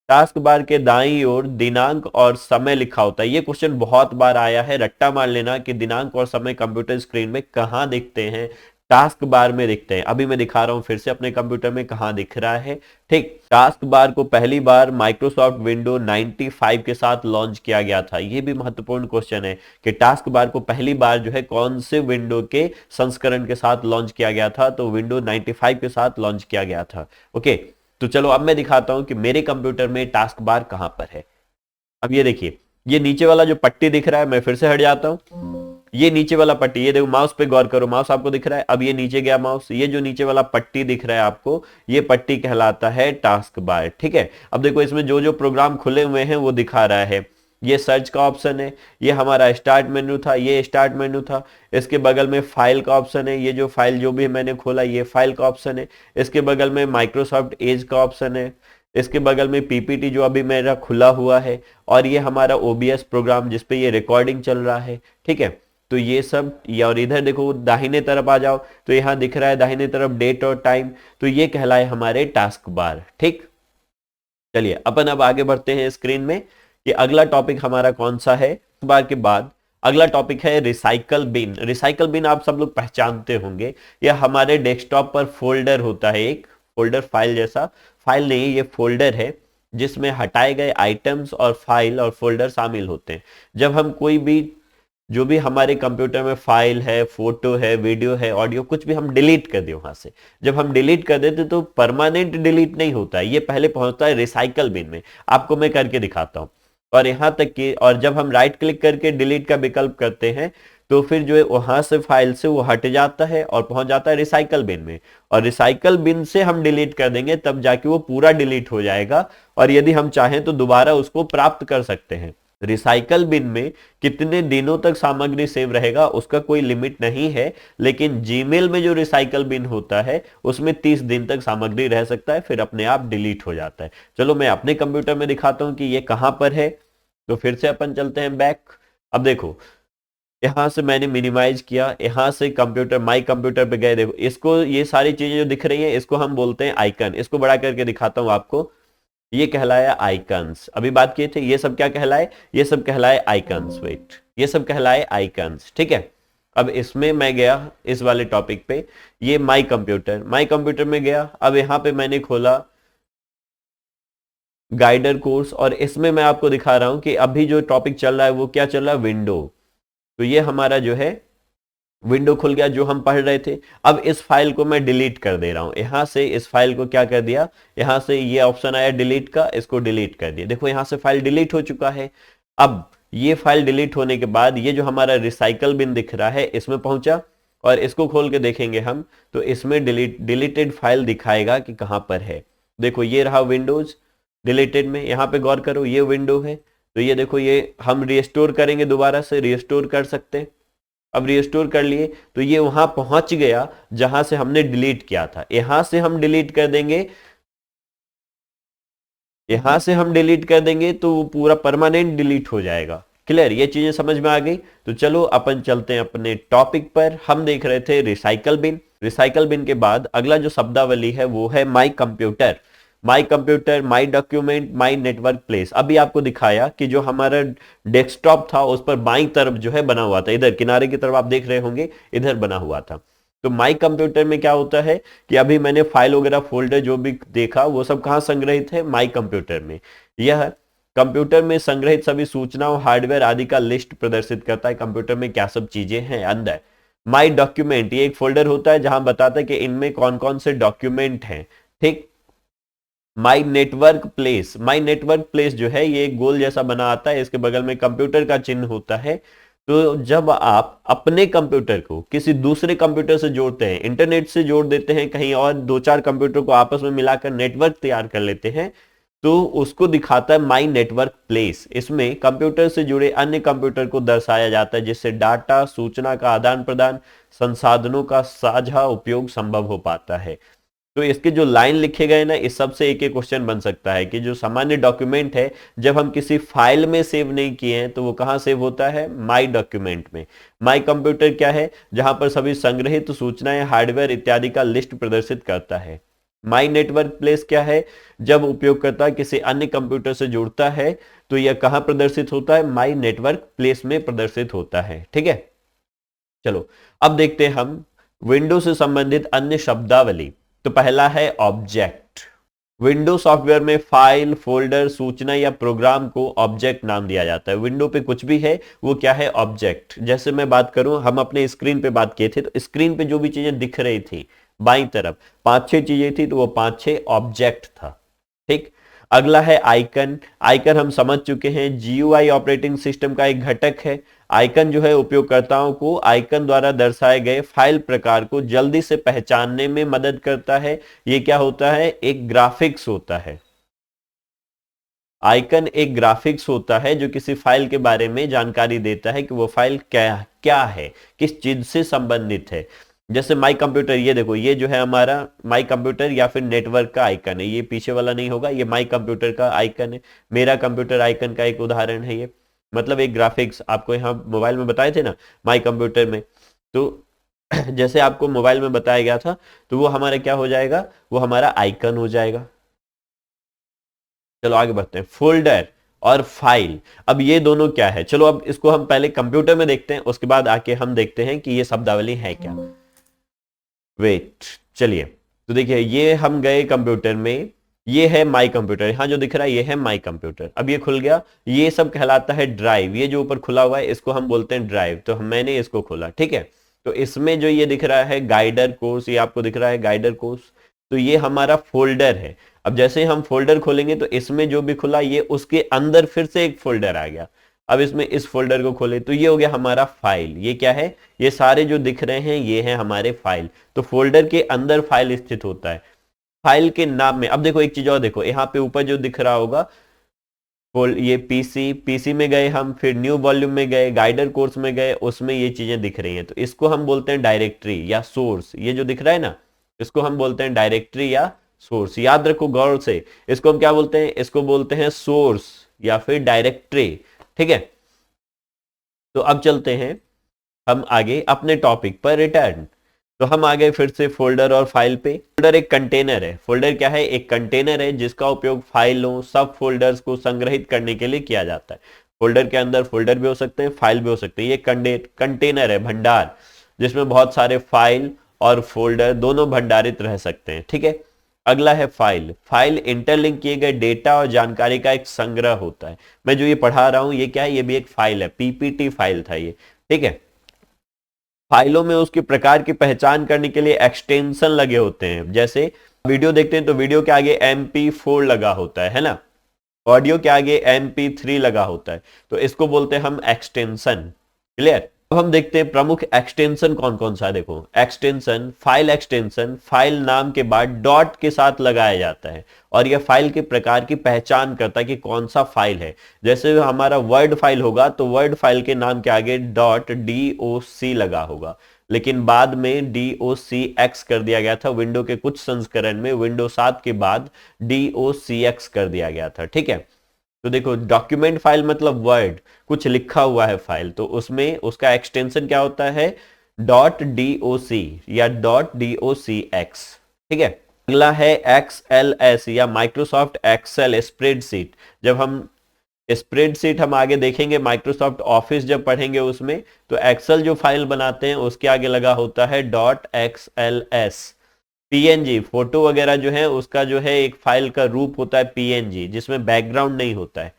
टास्क बार के दाईं ओर दिनांक और समय लिखा होता है। ये क्वेश्चन बहुत बार आया है, रट्टा मार लेना कि दिनांक और समय कंप्यूटर स्क्रीन में कहाँ दिखते हैं। टास्क बार में दिखते हैं। अभी मैं दिखा रहा हूं फिर से अपने कंप्यूटर में कहाँ दिख रहा है। ठीक, टास्क बार को पहली बार माइक्रोसॉफ्ट विंडो 95 के साथ लॉन्च किया गया था। ये भी महत्वपूर्ण क्वेश्चन है कि टास्क बार को पहली बार जो है कौन से विंडो के संस्करण के साथ लॉन्च किया गया था, तो विंडो 95 के साथ लॉन्च किया गया था। ओके, तो चलो अब मैं दिखाता हूं कि मेरे कंप्यूटर में टास्क बार कहां पर है। अब ये देखिए, ये नीचे वाला जो पट्टी दिख रहा है, मैं फिर से हट जाता हूं। ये नीचे वाला पट्टी, ये देखो माउस पे गौर करो, माउस आपको दिख रहा है। अब ये नीचे गया माउस, ये जो नीचे वाला पट्टी दिख रहा है आपको, ये पट्टी कहलाता है टास्क बार। ठीक है, अब देखो इसमें जो जो प्रोग्राम खुले हुए हैं वो दिखा रहा है। ये सर्च का ऑप्शन है, ये हमारा स्टार्ट मेन्यू था, ये स्टार्ट मेन्यू था। इसके बगल में फाइल का ऑप्शन है, ये जो फाइल जो भी मैंने खोला ये फाइल का ऑप्शन है। इसके बगल में माइक्रोसॉफ्ट एज का ऑप्शन है। इसके बगल में पीपीटी जो अभी मेरा खुला हुआ है, और ये हमारा ओबीएस प्रोग्राम जिसपे ये रिकॉर्डिंग चल रहा है। ठीक है, तो ये सब, या और इधर देखो दाहिने तरफ आ जाओ तो यहां दिख रहा है दाहिने तरफ डेट और टाइम, तो ये कहलाए हमारे टास्क बार। ठीक, चलिए अपन अब आगे बढ़ते हैं स्क्रीन में कि अगला टॉपिक हमारा कौन सा है। बार के बाद अगला टॉपिक है रिसाइकल बिन। रिसाइकल बिन आप सब लोग पहचानते होंगे, यह हमारे डेस्कटॉप पर फोल्डर होता है, एक फोल्डर फाइल जैसा। फाइल नहीं, ये फोल्डर है जिसमें हटाए गए आइटम्स और फाइल और फोल्डर शामिल होते हैं। जब हम कोई भी, जो भी हमारे कंप्यूटर में फाइल है, फोटो है, वीडियो है, ऑडियो, कुछ भी हम डिलीट कर दे वहां से, जब हम डिलीट कर देते तो परमानेंट डिलीट नहीं होता है, ये पहले पहुंचता है रिसाइकल बिन में। आपको मैं करके दिखाता हूं। और यहां तक कि, और जब हम राइट क्लिक करके डिलीट का विकल्प करते हैं तो फिर जो है वहां से फाइल से वो हट जाता है और पहुंच जाता है रिसाइकल बिन में। और रिसाइकल बिन से हम डिलीट कर देंगे तब जाके वो पूरा डिलीट हो जाएगा, और यदि हम चाहें तो दोबारा उसको प्राप्त कर सकते हैं। रिसाइकल बिन में कितने दिनों तक सामग्री सेव रहेगा उसका कोई लिमिट नहीं है, लेकिन जीमेल में जो रिसाइकल बिन होता है उसमें 30 दिन तक सामग्री रह सकता है, फिर अपने आप डिलीट हो जाता है। चलो मैं अपने कंप्यूटर में दिखाता हूं कि ये कहां पर है। तो फिर से अपन चलते हैं बैक। अब देखो यहां से मैंने मिनिमाइज किया, यहां से कंप्यूटर, माई कंप्यूटर पे गए, देखो इसको, ये सारी चीजें जो दिख रही हैं इसको हम बोलते हैं आइकन। इसको बड़ा करके दिखाता हूं आपको, ये कहलाया आइकन्स। अभी बात किए थे ये सब क्या कहलाए, ये सब कहलाए आइकन्स। वेट, ये सब कहलाए आइकन्स। ठीक है, अब इसमें मैं गया इस वाले टॉपिक पे, ये माई कंप्यूटर, माई कंप्यूटर में गया। अब यहां पे मैंने खोला गाइडर कोर्स, और इसमें मैं आपको दिखा रहा हूं कि अभी जो टॉपिक चल रहा है वो क्या चल रहा है, विंडो। तो ये हमारा जो है विंडो खुल गया जो हम पढ़ रहे थे। अब इस फाइल को मैं डिलीट कर दे रहा हूं, यहां से इस फाइल को क्या कर दिया, यहां से ये ऑप्शन आया डिलीट का, इसको डिलीट कर दिया। देखो यहां से फाइल डिलीट हो चुका है। अब ये फाइल डिलीट होने के बाद ये जो हमारा रिसाइकल बिन दिख रहा है इसमें पहुंचा, और इसको खोल के देखेंगे हम तो इसमें डिलीटेड फाइल दिखाएगा कि कहां पर है। देखो ये रहा विंडोज डिलीटेड में, यहां पे गौर करो ये विंडो है। तो ये देखो, ये हम रिस्टोर करेंगे, दोबारा से रिस्टोर कर सकते हैं। अब रिस्टोर कर लिए तो ये वहां पहुंच गया जहां से हमने डिलीट किया था। यहां से हम डिलीट कर देंगे, यहां से हम डिलीट कर देंगे तो वो पूरा परमानेंट डिलीट हो जाएगा। क्लियर, ये चीजें समझ में आ गई। तो चलो अपन चलते हैं अपने टॉपिक पर। हम देख रहे थे रिसाइकल बिन। रिसाइकल बिन के बाद अगला जो शब्दावली है वो है माई computer. My computer, my document, my network place. अभी आपको दिखाया कि जो हमारा डेस्कटॉप था उस पर बाईं तरफ जो है बना हुआ था, इधर किनारे की तरफ आप देख रहे होंगे इधर बना हुआ था। तो माई कंप्यूटर में क्या होता है कि अभी मैंने फाइल वगैरह फोल्डर जो भी देखा वो सब कहां संग्रहित है, माई कंप्यूटर में। यह कंप्यूटर में संग्रहित सभी सूचनाओं, हार्डवेयर आदि का लिस्ट प्रदर्शित करता है, कंप्यूटर में क्या सब चीजें हैं अंदर। माई डॉक्यूमेंट ये एक फोल्डर होता है जहां बताता है कि इनमें कौन कौन से डॉक्यूमेंट हैं, ठीक। माई नेटवर्क प्लेस, माई नेटवर्क प्लेस जो है ये एक गोल जैसा बना आता है, इसके बगल में कंप्यूटर का चिन्ह होता है। तो जब आप अपने कंप्यूटर को किसी दूसरे कंप्यूटर से जोड़ते हैं, इंटरनेट से जोड़ देते हैं, कहीं और दो चार कंप्यूटर को आपस में मिलाकर नेटवर्क तैयार कर लेते हैं, तो उसको दिखाता है माई नेटवर्क प्लेस। इसमें कंप्यूटर से जुड़े अन्य कंप्यूटर को दर्शाया जाता है, जिससे डाटा सूचना का आदान प्रदान, संसाधनों का साझा उपयोग संभव हो पाता है। तो इसके जो लाइन लिखे गए ना, इस सब से एक एक क्वेश्चन बन सकता है कि जो सामान्य डॉक्यूमेंट है जब हम किसी फाइल में सेव नहीं किए हैं तो वो कहां सेव होता है, माई डॉक्यूमेंट में। माई कंप्यूटर क्या है, जहां पर सभी संग्रहित सूचनाएं, हार्डवेयर इत्यादि का लिस्ट प्रदर्शित करता है। माई नेटवर्क प्लेस क्या है, जब उपयोगकर्ता किसी अन्य कंप्यूटर से जुड़ता है तो यह कहां प्रदर्शित होता है, माई नेटवर्क प्लेस में प्रदर्शित होता है, ठीक है। चलो अब देखते हैं हम विंडो से संबंधित अन्य शब्दावली। तो पहला है ऑब्जेक्ट। विंडो सॉफ्टवेयर में फाइल, फोल्डर, सूचना या प्रोग्राम को ऑब्जेक्ट नाम दिया जाता है। विंडो पे कुछ भी है वो क्या है, ऑब्जेक्ट। जैसे मैं बात करूं, हम अपने स्क्रीन पे बात किए थे, तो स्क्रीन पे जो भी चीजें दिख रही थी बाईं तरफ, 5-6 चीजें थी, तो वो 5-6 ऑब्जेक्ट था, ठीक। अगला है आइकन। आइकन हम समझ चुके हैं, जीयूआई ऑपरेटिंग सिस्टम का एक घटक है। आइकन जो है उपयोगकर्ताओं को आइकन द्वारा दर्शाए गए फाइल प्रकार को जल्दी से पहचानने में मदद करता है। ये क्या होता है, एक ग्राफिक्स होता है। आइकन एक ग्राफिक्स होता है जो किसी फाइल के बारे में जानकारी देता है कि वो फाइल क्या क्या है, किस चीज से संबंधित है। जैसे माई कंप्यूटर, ये देखो, ये जो है हमारा माई कंप्यूटर या फिर नेटवर्क का आइकन है। ये पीछे वाला नहीं होगा, ये माई कंप्यूटर का आइकन है। मेरा कंप्यूटर आइकन का एक उदाहरण है ये, मतलब एक ग्राफिक्स। आपको यहाँ मोबाइल में बताए थे ना माई कंप्यूटर में, तो जैसे आपको मोबाइल में बताया गया था, तो वो हमारा क्या हो जाएगा, वो हमारा आइकन हो जाएगा। चलो आगे बढ़ते हैं, फोल्डर और फाइल। अब ये दोनों क्या है, चलो अब इसको हम पहले कंप्यूटर में देखते हैं, उसके बाद आके हम देखते हैं कि ये शब्दावली है क्या। वेट, चलिए। तो देखिए, ये हम गए कंप्यूटर में, ये है माई कंप्यूटर, यहां जो दिख रहा है ये है माई कंप्यूटर। अब ये खुल गया, ये सब कहलाता है ड्राइव। ये जो ऊपर खुला हुआ है इसको हम बोलते हैं ड्राइव। तो मैंने इसको खोला, ठीक है। तो इसमें जो ये दिख रहा है गाइडर कोर्स, ये आपको दिख रहा है गाइडर कोर्स, तो ये हमारा फोल्डर है। अब जैसे हम फोल्डर खोलेंगे तो इसमें जो भी खुला ये उसके अंदर फिर से एक फोल्डर आ गया। अब इसमें इस फोल्डर को खोले तो ये हो गया हमारा फाइल। ये क्या है, ये सारे जो दिख रहे हैं ये हैं हमारे फाइल। तो फोल्डर के अंदर फाइल स्थित होता है। फाइल के नाम में अब देखो एक चीज और देखो, यहाँ पे ऊपर जो दिख रहा होगा ये पीसी, पीसी में गए हम, फिर न्यू वॉल्यूम में गए, गाइडर कोर्स में गए, उसमें ये चीजें दिख रही हैं। तो इसको हम बोलते हैं डायरेक्टरी या सोर्स। ये जो दिख रहा है ना, इसको हम बोलते हैं डायरेक्टरी या सोर्स। याद रखो गौर से, इसको हम क्या बोलते हैं, इसको बोलते हैं सोर्स या फिर डायरेक्टरी, ठीक है। तो अब चलते हैं हम आगे अपने टॉपिक पर रिटर्न। तो हम आ गए फिर से फोल्डर और फाइल पे। फोल्डर एक कंटेनर है। फोल्डर क्या है, एक कंटेनर है जिसका उपयोग फाइलों, सब फोल्डर्स को संग्रहित करने के लिए किया जाता है। फोल्डर के अंदर फोल्डर भी हो सकते हैं, फाइल भी हो सकते हैं। ये कंटेनर है, भंडार, जिसमें बहुत सारे फाइल और फोल्डर दोनों भंडारित रह सकते हैं, ठीक है। अगला है फाइल। फाइल इंटरलिंक किए गए डेटा और जानकारी का एक संग्रह होता है। मैं जो ये पढ़ा रहा हूं ये क्या है, ये भी एक फाइल है, पीपीटी फाइल था ये, ठीक है। फाइलों में उसके प्रकार की पहचान करने के लिए एक्सटेंशन लगे होते हैं। जैसे वीडियो देखते हैं तो वीडियो के आगे MP4 लगा होता है ना, ऑडियो के आगे MP3 लगा होता है, तो इसको बोलते हैं हम एक्सटेंशन। क्लियर। अब हम देखते हैं प्रमुख एक्सटेंशन कौन कौन सा है। देखो, एक्सटेंशन फाइल नाम के बाद डॉट के साथ लगाया जाता है और यह फाइल के प्रकार की पहचान करता है कि कौन सा फाइल है। जैसे हमारा वर्ड फाइल होगा तो वर्ड फाइल के नाम के आगे .doc लगा होगा, लेकिन बाद में docx कर दिया गया था। विंडो के कुछ संस्करण में विंडो 7 के बाद docx कर दिया गया था, ठीक है। तो देखो, डॉक्यूमेंट फाइल मतलब वर्ड, कुछ लिखा हुआ है फाइल, तो उसमें उसका एक्सटेंशन क्या होता है, .doc या .docx, ठीक है। अगला है XLS या माइक्रोसॉफ्ट एक्सेल स्प्रेडशीट। जब हम स्प्रेडशीट हम आगे देखेंगे, माइक्रोसॉफ्ट ऑफिस जब पढ़ेंगे उसमें, तो एक्सेल जो फाइल बनाते हैं उसके आगे लगा होता है .xls। पीएनजी फोटो वगैरह जो है उसका जो है एक फाइल का रूप होता है पीएनजी, जिसमें बैकग्राउंड नहीं होता है।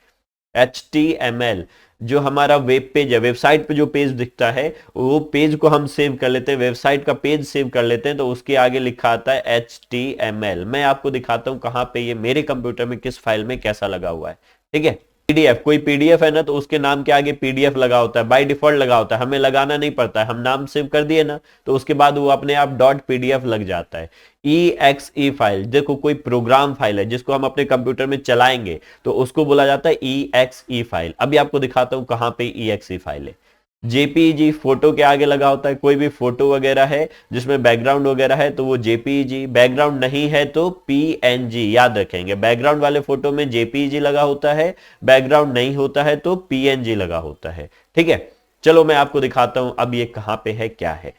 HTML जो हमारा वेब पेज है, वेबसाइट पे जो पेज दिखता है वो पेज को हम सेव कर लेते हैं, वेबसाइट का पेज सेव कर लेते हैं, तो उसके आगे लिखा आता है HTML। मैं आपको दिखाता हूं कहां पे ये मेरे कंप्यूटर में किस फाइल में कैसा लगा हुआ है। ठीक है, पीडीएफ, कोई पीडीएफ है ना तो उसके नाम के आगे पीडीएफ लगा होता है, बाय डिफॉल्ट लगा होता है, हमें लगाना नहीं पड़ता है, हम नाम सेव कर दिए ना तो उसके बाद वो अपने आप डॉट पीडीएफ लग जाता है। EXE फाइल, देखो कोई प्रोग्राम फाइल है जिसको हम अपने कंप्यूटर में चलाएंगे तो उसको बोला जाता है EXE फाइल। अभी आपको दिखाता हूं कहां पे EXE फाइल है। जेपीईजी फोटो के आगे लगा होता है, कोई भी फोटो वगैरह है जिसमें बैकग्राउंड वगैरह है तो वो जेपीईजी, बैकग्राउंड नहीं है तो पीएनजी। याद रखेंगे, बैकग्राउंड वाले फोटो में जेपीईजी लगा होता है, बैकग्राउंड नहीं होता है तो पीएनजी लगा होता है। ठीक है, चलो मैं आपको दिखाता हूं अब ये कहां पे है, क्या है।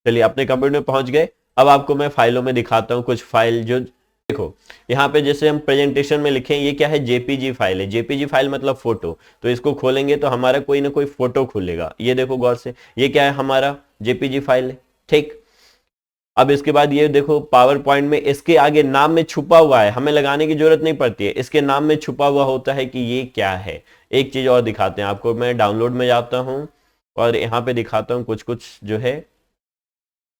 चलिए अपने कंप्यूटर में पहुंच गए। अब आपको मैं फाइलों में दिखाता हूं कुछ फाइल जो, देखो यहाँ पे जैसे हम प्रेजेंटेशन में लिखें ये क्या है, जेपीजी फाइल है। जेपीजी फाइल मतलब फोटो, तो इसको खोलेंगे तो हमारा कोई ना कोई फोटो खुलेगा। ये देखो गौर से, ये क्या है, हमारा जेपीजी फाइल है। ठीक, अब इसके बाद ये देखो पावर पॉइंट में इसके आगे नाम में छुपा हुआ है, हमें लगाने की जरूरत नहीं पड़ती है, इसके नाम में छुपा हुआ होता है कि ये क्या है। एक चीज और दिखाते हैं आपको, मैं डाउनलोड में जाता हूं और यहाँ पे दिखाता हूँ कुछ कुछ जो है।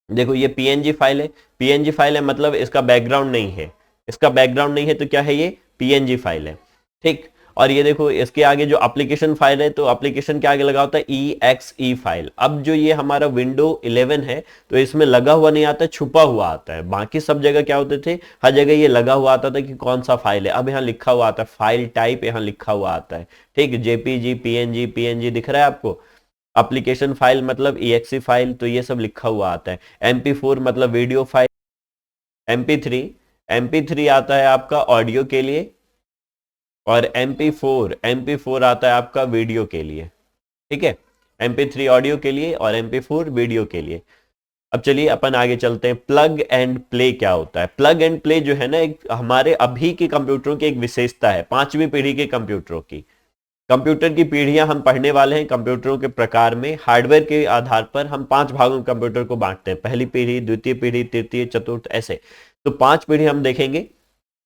देखो ये पीएनजी फाइल है, पीएनजी फाइल है मतलब इसका बैकग्राउंड नहीं है, इसका बैकग्राउंड नहीं है तो क्या है, ये पीएनजी फाइल है। ठीक, और ये देखो इसके आगे जो एप्लीकेशन फाइल है तो एप्लीकेशन के आगे लगा होता है EXE फाइल। अब जो ये हमारा विंडो 11 है तो इसमें लगा हुआ नहीं आता, छुपा हुआ आता है। बाकी सब जगह क्या होते थे, हर जगह ये लगा हुआ आता था कि कौन सा फाइल है। अब यहाँ लिखा हुआ आता है फाइल टाइप, यहाँ लिखा हुआ आता है। ठीक, जेपीजी, पीएनजी, पीएनजी दिख रहा है आपको। एप्लीकेशन फाइल मतलब EXE फाइल, तो ये सब लिखा हुआ आता है। MP4 मतलब वीडियो फाइल, MP3, MP3 आता है आपका ऑडियो के लिए, और MP4 आता है आपका वीडियो के लिए। ठीक है, MP3 ऑडियो के लिए और MP4 वीडियो के लिए। अब चलिए अपन आगे चलते हैं। प्लग एंड प्ले क्या होता है? प्लग एंड प्ले जो है ना, एक हमारे अभी के कंप्यूटरों की एक विशेषता है, 5वीं पीढ़ी के कंप्यूटरों की। कंप्यूटर की पीढ़ियां हम पढ़ने वाले हैं कंप्यूटरों के प्रकार में। हार्डवेयर के आधार पर हम 5 भागों में कंप्यूटर को बांटते हैं, पहली पीढ़ी, द्वितीय पीढ़ी, तृतीय, चतुर्थ, ऐसे। तो 5 पीढ़ी हम देखेंगे।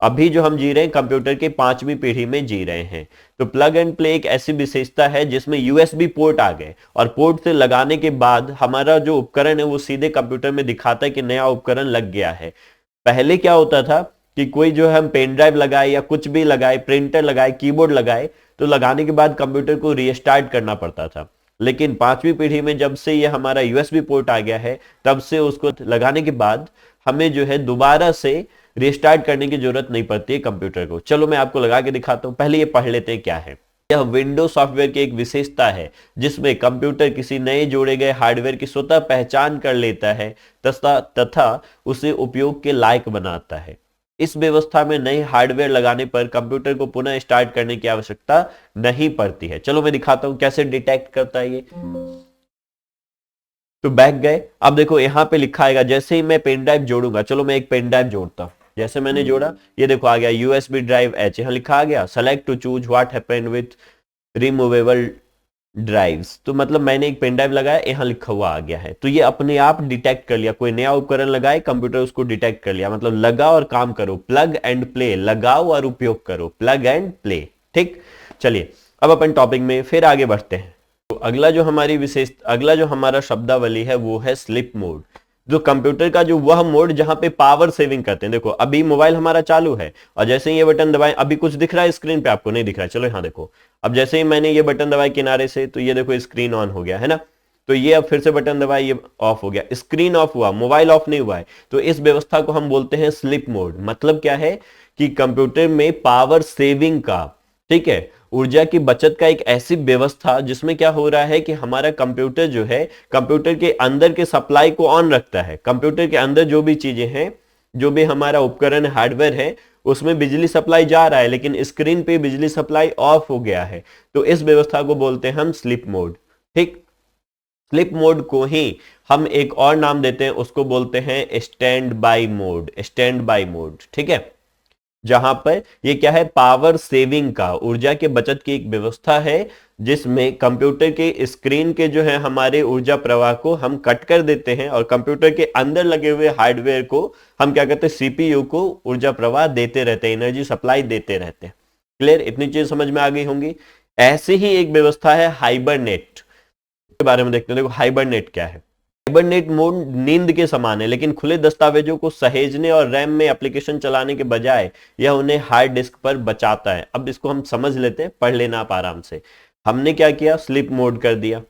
अभी जो हम जी रहे हैं कंप्यूटर के 5वीं पीढ़ी में जी रहे हैं। तो प्लग एंड प्ले एक ऐसी विशेषता है जिसमें यूएसबी पोर्ट आ गए, और पोर्ट से लगाने के बाद हमारा जो उपकरण है वो सीधे कंप्यूटर में दिखाता है कि नया उपकरण लग गया है। पहले क्या होता था कि कोई जो हम पेन ड्राइव लगाए या कुछ भी लगाए, प्रिंटर लगाए, कीबोर्ड लगाए, तो लगाने के बाद कंप्यूटर को रीस्टार्ट करना पड़ता था। लेकिन 5वीं पीढ़ी में जब से ये हमारा यूएसबी पोर्ट आ गया है, तब से उसको लगाने के बाद हमें जो है दोबारा से रिस्टार्ट करने की जरूरत नहीं पड़ती है कंप्यूटर को। चलो मैं आपको लगा के दिखाता हूं, पहले ये पढ़ लेते हैं क्या है। यह विंडोज सॉफ्टवेयर की एक विशेषता है जिसमें कंप्यूटर किसी नए जोड़े गए हार्डवेयर की स्वतः पहचान कर लेता है तथा उसे उपयोग के लायक बनाता है। इस व्यवस्था में नए हार्डवेयर लगाने पर कंप्यूटर को पुनः स्टार्ट करने की आवश्यकता नहीं पड़ती है। चलो मैं दिखाता हूं कैसे डिटेक्ट करता है ये। तो बैक गए, अब देखो यहां पे लिखा आएगा, जैसे ही मैं पेन ड्राइव जोड़ूंगा, चलो मैं एक पेन ड्राइव जोड़ता हूं, जैसे मैंने जोड़ा ये देखो आ गया यूएसबी ड्राइव एच, यहां लिखा आ गया select to choose what happened with removable drives. तो मतलब मैंने एक पेन ड्राइव लगाया, यहाँ लिखा हुआ आ गया है, तो ये अपने आप डिटेक्ट कर लिया। कोई नया उपकरण लगाए, कंप्यूटर उसको डिटेक्ट कर लिया, मतलब लगा और काम करो। प्लग एंड प्ले, लगाओ और उपयोग करो, प्लग एंड प्ले। ठीक, चलिए अब अपन टॉपिक में फिर आगे बढ़ते हैं। तो अगला जो हमारा शब्दावली है वो है स्लीप मोड। जो कंप्यूटर का जो वह मोड जहां पे पावर सेविंग करते हैं। देखो अभी मोबाइल हमारा चालू है और जैसे ही ये बटन दबाएं, अभी कुछ दिख रहा है स्क्रीन पे, आपको नहीं दिख रहा है, चलो यहां देखो। अब जैसे ही मैंने ये बटन दबाया किनारे से, तो ये देखो स्क्रीन ऑन हो गया है ना। तो ये अब फिर से बटन दबाया, ये ऑफ हो गया, स्क्रीन ऑफ हुआ, मोबाइल ऑफ नहीं हुआ है। तो इस व्यवस्था को हम बोलते हैं स्लीप मोड। मतलब क्या है कि कंप्यूटर में पावर सेविंग का, ठीक है, ऊर्जा की बचत का एक ऐसी व्यवस्था जिसमें क्या हो रहा है कि हमारा कंप्यूटर जो है, कंप्यूटर के अंदर के सप्लाई को ऑन रखता है। कंप्यूटर के अंदर जो भी चीजें हैं, जो भी हमारा उपकरण हार्डवेयर है, उसमें बिजली सप्लाई जा रहा है, लेकिन स्क्रीन पे बिजली सप्लाई ऑफ हो गया है। तो इस व्यवस्था को बोलते हैं हम स्लीप मोड। ठीक, स्लीप मोड को ही हम एक और नाम देते हैं, उसको बोलते हैं stand by mode. Stand by mode, ठीक है। जहां पर ये क्या है, पावर सेविंग का, ऊर्जा के बचत की एक व्यवस्था है, जिसमें कंप्यूटर के स्क्रीन के जो है हमारे ऊर्जा प्रवाह को हम कट कर देते हैं और कंप्यूटर के अंदर लगे हुए हार्डवेयर को हम क्या कहते हैं, सीपीयू को ऊर्जा प्रवाह देते रहते हैं, एनर्जी सप्लाई देते रहते हैं। क्लियर, इतनी चीज समझ में आ गई होंगी। ऐसे ही एक व्यवस्था है हाइबरनेट के बारे में देखते हैं। देखो हाइबरनेट क्या है। हाइबरनेट मोड नींद के समान है, लेकिन खुले दस्तावेजों को सहेजने और रैम में एप्लीकेशन चलाने के बजाय यह उन्हें हार्ड डिस्क पर बचाता है। अब इसको हम समझ लेते हैं, पढ़ लेना आप आराम से। हमने क्या किया, स्लीप मोड कर दिया।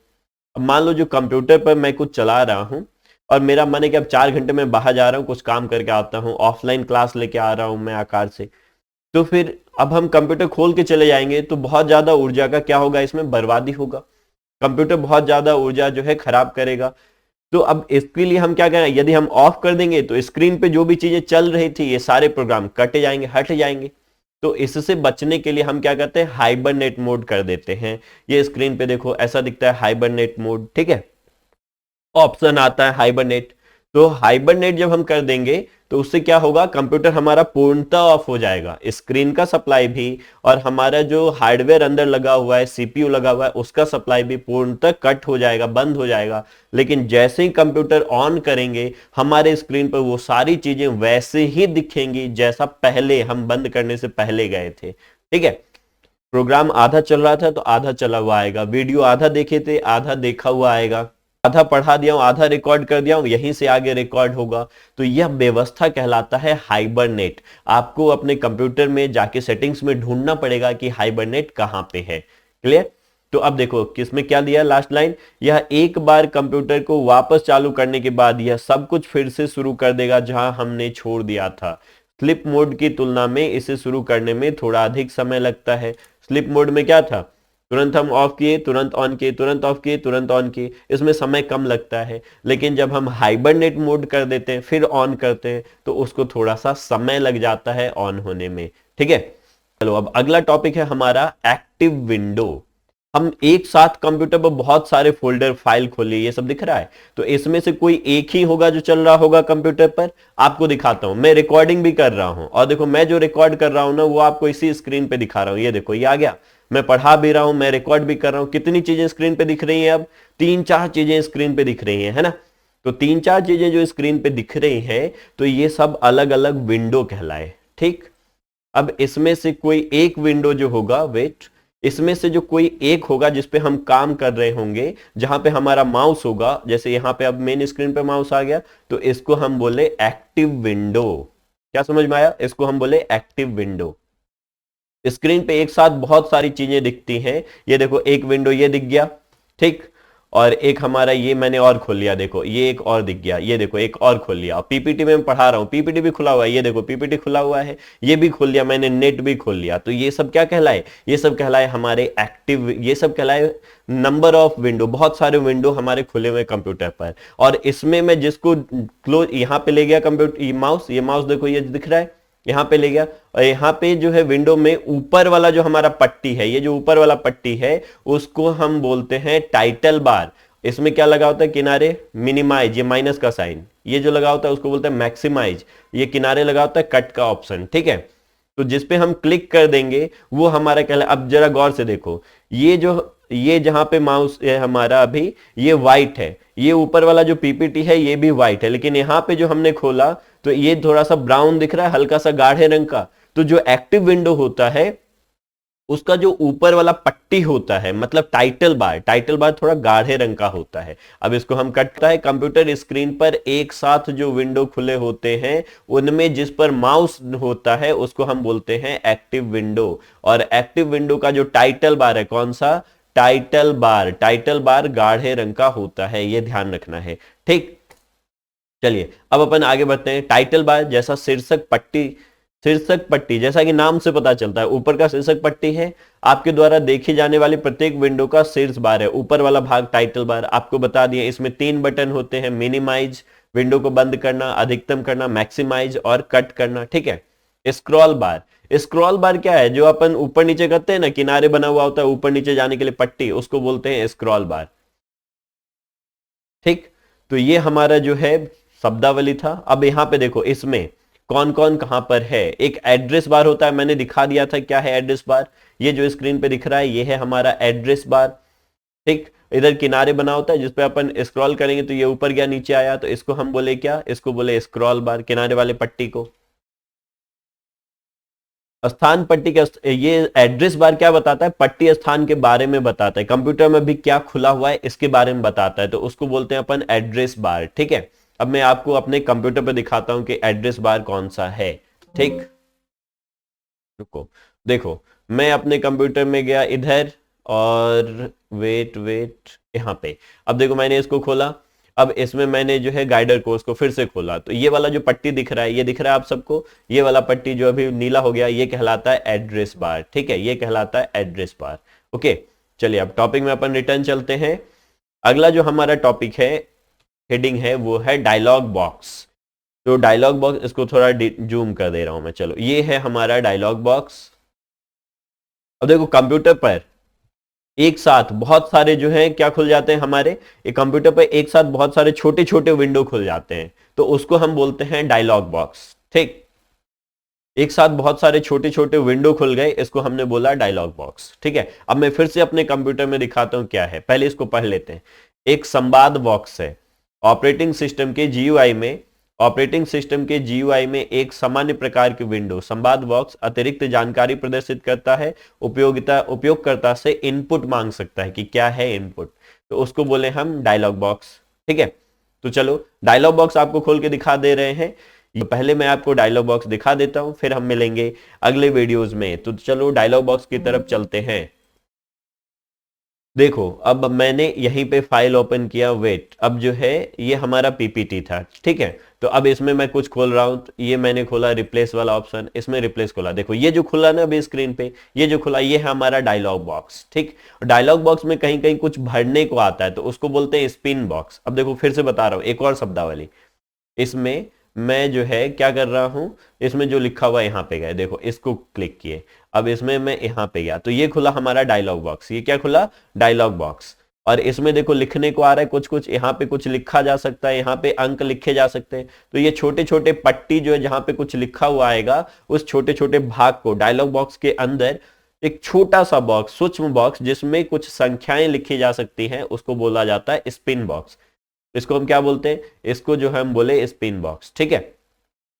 अब मान लो जो कंप्यूटर पर मैं कुछ चला रहा हूं और मेरा मन है कि अब 4 घंटे में बाहर जा रहा हूं, कुछ काम करके आता हूं, ऑफलाइन क्लास लेके आ रहा हूं मैं आकार से, तो फिर अब हम कंप्यूटर खोल के चले जाएंगे तो बहुत ज्यादा ऊर्जा का क्या होगा, इसमें बर्बादी होगा। कंप्यूटर बहुत ज्यादा ऊर्जा जो है खराब करेगा। तो अब इसके लिए हम क्या करें, यदि हम ऑफ कर देंगे तो स्क्रीन पे जो भी चीजें चल रही थी ये सारे प्रोग्राम कटे जाएंगे, हट जाएंगे। तो इससे बचने के लिए हम क्या करते हैं, हाइबरनेट मोड कर देते हैं। ये स्क्रीन पे देखो ऐसा दिखता है हाइबरनेट मोड, ठीक है, ऑप्शन आता है हाइबरनेट। तो हाइबरनेट जब हम कर देंगे तो उससे क्या होगा, कंप्यूटर हमारा पूर्णतः ऑफ हो जाएगा, स्क्रीन का सप्लाई भी और हमारा जो हार्डवेयर अंदर लगा हुआ है, सीपीयू लगा हुआ है, उसका सप्लाई भी पूर्णतः कट हो जाएगा, बंद हो जाएगा। लेकिन जैसे ही कंप्यूटर ऑन करेंगे हमारे स्क्रीन पर वो सारी चीजें वैसे ही दिखेंगी जैसा पहले हम बंद करने से पहले गए थे। ठीक है, प्रोग्राम आधा चल रहा था तो आधा चला हुआ आएगा, वीडियो आधा देखे थे आधा देखा हुआ आएगा, आधा पढ़ा दिया हूं आधा रिकॉर्ड कर दिया हूं, यहीं से आगे रिकॉर्ड होगा। तो यह व्यवस्था कहलाता है हाइबरनेट। आपको अपने कंप्यूटर में जाके सेटिंग्स में ढूंढना पड़ेगा कि हाइबरनेट कहां पे है। क्लियर। तो अब देखो किसमें क्या दिया, लास्ट लाइन, यह एक बार कंप्यूटर को वापस चालू करने के बाद यह सब कुछ फिर से शुरू कर देगा जहां हमने छोड़ दिया था। स्लिप मोड की तुलना में इसे शुरू करने में थोड़ा अधिक समय लगता है। स्लिप मोड में क्या था, तुरंत हम ऑफ किए तुरंत ऑन किए, तुरंत ऑफ किए तुरंत ऑन किए, इसमें समय कम लगता है। लेकिन जब हम हाइबरनेट मोड कर देते हैं फिर ऑन करते हैं तो उसको थोड़ा सा समय लग जाता है ऑन होने में। ठीक है, चलो अब अगला टॉपिक है हमारा एक्टिव विंडो। हम एक साथ कंप्यूटर पर बहुत सारे फोल्डर फाइल खोलिए, ये सब दिख रहा है, तो इसमें से कोई एक ही होगा जो चल रहा होगा कंप्यूटर पर। आपको दिखाता हूं, मैं रिकॉर्डिंग भी कर रहा हूं और देखो मैं जो रिकॉर्ड कर रहा हूं ना वो आपको इसी स्क्रीन पे दिखा रहा हूं। ये देखो ये आ गया, मैं पढ़ा भी रहा हूं, मैं रिकॉर्ड भी कर रहा हूं। कितनी चीजें स्क्रीन पे दिख रही हैं, अब 3-4 चीजें स्क्रीन पे दिख रही हैं, है ना। तो 3-4 चीजें जो स्क्रीन पे दिख रही हैं तो ये सब अलग अलग विंडो कहलाए। ठीक, अब इसमें से कोई एक विंडो जो होगा, वेट, इसमें से जो कोई एक होगा जिसपे हम काम कर रहे होंगे, जहां पे हमारा माउस होगा, जैसे यहां पे अब मेन स्क्रीन पे माउस आ गया, तो इसको हम बोले एक्टिव विंडो। क्या समझ में आया, इसको हम बोले एक्टिव विंडो। स्क्रीन पे एक साथ बहुत सारी चीजें दिखती हैं। ये देखो एक विंडो ये दिख गया, ठीक, और एक हमारा ये मैंने और खोल लिया, देखो ये एक और दिख गया, ये देखो एक और खोल लिया। पीपीटी में मैं पढ़ा रहा हूं, पीपीटी भी खुला हुआ है, ये देखो पीपीटी खुला हुआ है, ये भी खोल लिया मैंने, नेट भी खोल लिया। तो ये सब क्या कहलाए, ये सब कहलाए हमारे एक्टिव, ये सब कहलाए नंबर ऑफ विंडो, बहुत सारे विंडो हमारे खुले हुए कंप्यूटर पर। और इसमें मैं जिसको क्लोज यहां पे ले गया कंप्यूटर, माउस, ये माउस देखो ये दिख रहा है, यहां पे ले गया, और यहां पे जो है विंडो में ऊपर वाला जो हमारा पट्टी है, ये जो ऊपर वाला पट्टी है उसको हम बोलते हैं टाइटल बार। इसमें क्या लगा होता है किनारे, मिनिमाइज, ये माइनस का साइन, ये जो लगा होता है उसको बोलते हैं मैक्सिमाइज, ये किनारे लगा होता है कट का ऑप्शन। ठीक है, तो जिसपे हम क्लिक कर देंगे वो हमारा कहला। अब जरा गौर से देखो, ये जो ये जहां पे माउस है हमारा अभी, ये व्हाइट है, ये ऊपर वाला जो पीपीटी है ये भी व्हाइट है, लेकिन यहां पे जो हमने खोला तो ये थोड़ा सा ब्राउन दिख रहा है, हल्का सा गाढ़े रंग का। तो जो एक्टिव विंडो होता है उसका जो ऊपर वाला पट्टी होता है, मतलब टाइटल बार, टाइटल बार थोड़ा गाढ़े रंग का होता है। अब इसको हम कटता है, कंप्यूटर स्क्रीन पर एक साथ जो विंडो खुले होते हैं उनमें जिस पर माउस होता है उसको हम बोलते हैं एक्टिव विंडो। और एक्टिव विंडो का जो टाइटल बार है, कौन सा, टाइटल बार, टाइटल बार गाढ़े रंग का होता है, ये ध्यान रखना है। ठीक, चलिए अब अपन आगे बढ़ते हैं। टाइटल बार जैसा शीर्षक पट्टी, शीर्षक पट्टी जैसा कि नाम से पता चलता है ऊपर का शीर्षक पट्टी है, आपके द्वारा देखी जाने वाली प्रत्येक विंडो का शीर्ष बार है, ऊपर वाला भाग टाइटल बार। आपको बता दिया इसमें 3 बटन होते हैं, मिनिमाइज, विंडो को बंद करना, अधिकतम करना, मैक्सिमाइज और कट करना। ठीक है, स्क्रॉल बार, स्क्रॉल बार क्या है, जो अपन ऊपर नीचे करते हैं ना, किनारे बना हुआ होता है ऊपर नीचे जाने के लिए पट्टी, उसको बोलते हैं स्क्रॉल बार। ठीक, तो ये हमारा जो है शब्दावली था। अब यहां पे देखो, इसमें कौन कौन कहां पर है। एक एड्रेस बार होता है, मैंने दिखा दिया था क्या है एड्रेस बार। ये जो स्क्रीन पे दिख रहा है ये है हमारा एड्रेस बार। ठीक, इधर किनारे बना होता है जिसपे अपन स्क्रॉल करेंगे तो ये ऊपर गया नीचे आया, तो इसको हम बोले क्या, इसको बोले स्क्रॉल बार, किनारे वाले पट्टी को। स्थान पट्टी का ये एड्रेस बार क्या बताता है, पट्टी स्थान के बारे में बताता है, कंप्यूटर में भी क्या खुला हुआ है इसके बारे में बताता है, तो उसको बोलते हैं अपन एड्रेस बार। ठीक है, अब मैं आपको अपने कंप्यूटर पे दिखाता हूं कि एड्रेस बार कौन सा है। ठीक, रुको, देखो मैं अपने कंप्यूटर में गया इधर, और वेट वेट यहाँ पे, अब देखो मैंने इसको खोला। अब इसमें मैंने जो है गाइडर कोर्स को फिर से खोला, तो ये वाला जो पट्टी दिख रहा है, ये दिख रहा है आप सबको, ये वाला पट्टी जो अभी नीला हो गया ये कहलाता है एड्रेस बार। ठीक है, ये कहलाता है एड्रेस बार। ओके, चलिए अब टॉपिक में अपन रिटर्न चलते हैं। अगला जो हमारा टॉपिक है, हेडिंग है, वो है डायलॉग बॉक्स। तो डायलॉग बॉक्स, इसको थोड़ा जूम कर दे रहा हूं मैं, चलो ये है हमारा डायलॉग बॉक्स। अब देखो कंप्यूटर पर एक साथ बहुत सारे जो है क्या खुल जाते हैं हमारे, एक कंप्यूटर पर एक साथ बहुत सारे छोटे छोटे विंडो खुल जाते हैं, तो उसको हम बोलते हैं डायलॉग बॉक्स। ठीक, एक साथ बहुत सारे छोटे छोटे विंडो खुल गए, इसको हमने बोला डायलॉग बॉक्स। ठीक है, अब मैं फिर से अपने कंप्यूटर में दिखाता हूं क्या है, पहले इसको पढ़ लेते हैं। एक संवाद बॉक्स है। ऑपरेटिंग सिस्टम के जीयूआई में, ऑपरेटिंग सिस्टम के जीयूआई में एक सामान्य प्रकार की विंडो संवाद बॉक्स अतिरिक्त जानकारी प्रदर्शित करता है, उपयोगकर्ता से इनपुट मांग सकता है कि क्या है इनपुट, तो उसको बोले हम डायलॉग बॉक्स। ठीक है, तो चलो डायलॉग बॉक्स आपको खोल के दिखा दे रहे हैं। पहले मैं आपको डायलॉग बॉक्स दिखा देता हूं, फिर हम मिलेंगे अगले वीडियोस में। तो चलो डायलॉग बॉक्स की तरफ चलते हैं। देखो अब मैंने यहीं पे फाइल ओपन किया, वेट, अब जो है ये हमारा पीपीटी था। ठीक है, तो अब इसमें मैं कुछ खोल रहा हूं, तो ये मैंने खोला रिप्लेस वाला ऑप्शन, इसमें रिप्लेस खोला। देखो ये जो खुला ना अभी स्क्रीन पे, ये जो खुला ये है हमारा डायलॉग बॉक्स। ठीक, डायलॉग बॉक्स में कहीं कहीं कुछ भरने को आता है तो उसको बोलते हैं स्पिन बॉक्स। अब देखो फिर से बता रहा हूं एक और शब्दावली, इसमें मैं जो है क्या कर रहा हूं, इसमें जो लिखा हुआ यहां पे गए, देखो इसको क्लिक किए, अब इसमें मैं यहां पे गया तो ये खुला हमारा डायलॉग बॉक्स। ये क्या खुला, डायलॉग बॉक्स। और इसमें देखो लिखने को आ रहा है कुछ कुछ, यहाँ पे कुछ लिखा जा सकता है, यहाँ पे अंक लिखे जा सकते हैं। तो ये छोटे छोटे पट्टी जो है जहां पे कुछ लिखा हुआ आएगा, उस छोटे छोटे भाग को डायलॉग बॉक्स के अंदर एक छोटा सा बॉक्स, सूक्ष्म बॉक्स जिसमें कुछ संख्याएं लिखी जा सकती हैं, उसको बोला जाता है स्पिन बॉक्स। इसको हम क्या बोलते हैं, इसको जो है हम बोले स्पिन बॉक्स। ठीक है,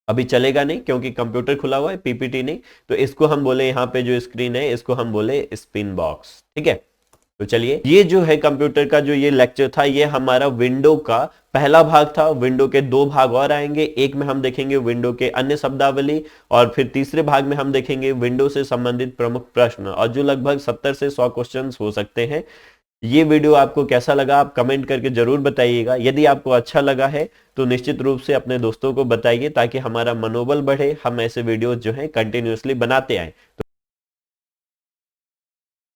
अभी चलेगा नहीं क्योंकि कंप्यूटर खुला हुआ है, पीपीटी नहीं, तो इसको हम बोले, यहाँ पे जो स्क्रीन है इसको हम बोले स्पिन बॉक्स। ठीक है, तो चलिए ये जो है कंप्यूटर का जो ये लेक्चर था, ये हमारा विंडो का पहला भाग था। विंडो के दो भाग और आएंगे, एक में हम देखेंगे विंडो के अन्य शब्दावली, और फिर तीसरे भाग में हम देखेंगे विंडो से संबंधित प्रमुख प्रश्न, और जो लगभग 70 से 100 क्वेश्चन हो सकते हैं। ये वीडियो आपको कैसा लगा आप कमेंट करके जरूर बताइएगा। यदि आपको अच्छा लगा है तो निश्चित रूप से अपने दोस्तों को बताइए ताकि हमारा मनोबल बढ़े, हम ऐसे वीडियोस जो हैं कंटिन्यूअसली बनाते आए।